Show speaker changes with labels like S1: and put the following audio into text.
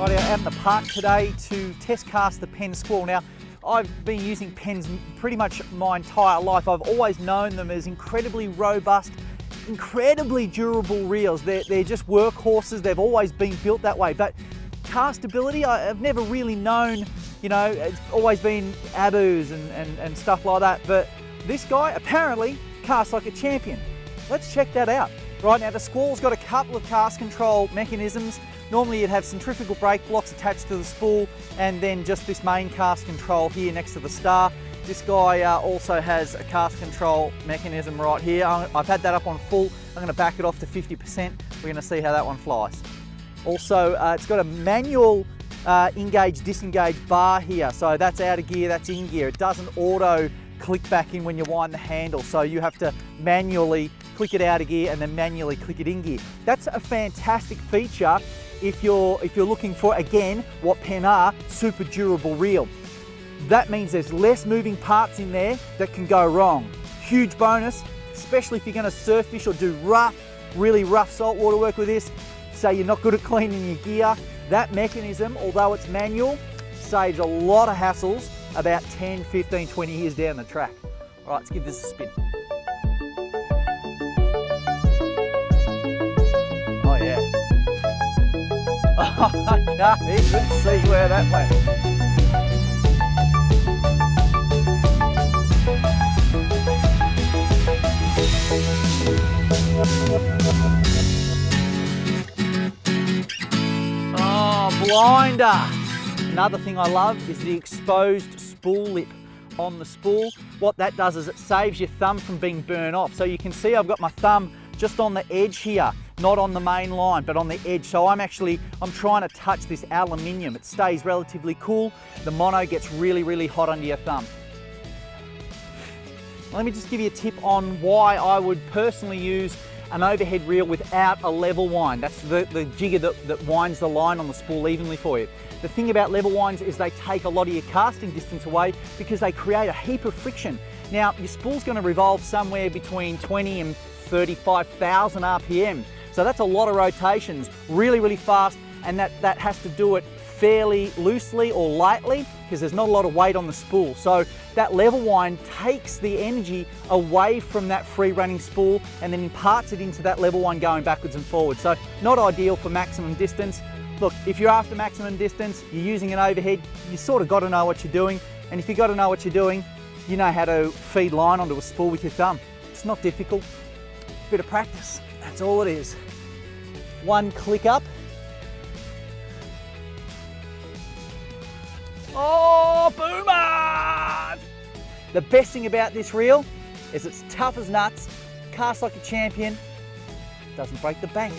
S1: Right, out in the park today to test cast the Penn Squall. Now, I've been using Penns pretty much my entire life. I've always known them as incredibly robust, incredibly durable reels. They're just workhorses. They've always been built that way. But castability, I've never really known, you know, it's always been Abus and stuff like that. But this guy apparently casts like a champion. Let's check that out. Right, now the Squall's got a couple of cast control mechanisms. Normally you'd have centrifugal brake blocks attached to the spool and then just this main cast control here next to the star. This guy also has a cast control mechanism right here. I've had that up on full. I'm going to back it off to 50%. We're going to see how that one flies. Also, it's got a manual engage, disengage bar here. So that's out of gear, that's in gear. It doesn't auto click back in when you wind the handle. So you have to manually click it out of gear and then manually click it in gear. That's a fantastic feature if you're looking for, again, what Penn are, super durable reel. That means there's less moving parts in there that can go wrong. Huge bonus, especially if you're going to surf fish or do rough, really rough saltwater work with this. Say you're not good at cleaning your gear. That mechanism, although it's manual, saves a lot of hassles about 10, 15, 20 years down the track. All right, let's give this a spin. Oh yeah. I can't even see where that went. Oh, blinder. Another thing I love is the exposed spool lip on the spool. What that does is it saves your thumb from being burnt off. So you can see I've got my thumb just on the edge here, not on the main line, but on the edge. So I'm trying to touch this aluminium. It stays relatively cool. The mono gets really, really hot under your thumb. Let me just give you a tip on why I would personally use an overhead reel without a level wind. That's the jigger that winds the line on the spool evenly for you. The thing about level winds is they take a lot of your casting distance away because they create a heap of friction. Now, your spool's going to revolve somewhere between 20 and 35,000 RPM. So that's a lot of rotations, really, really fast, and that has to do it fairly loosely or lightly because there's not a lot of weight on the spool. So that level wind takes the energy away from that free running spool and then imparts it into that level wind going backwards and forwards. So not ideal for maximum distance. Look, if you're after maximum distance, you're using an overhead, you sort of got to know what you're doing. And if you got to know what you're doing, you know how to feed line onto a spool with your thumb. It's not difficult. Bit of practice, that's all it is. One click up. Oh, boomer! The best thing about this reel is it's tough as nuts, casts like a champion, doesn't break the bank.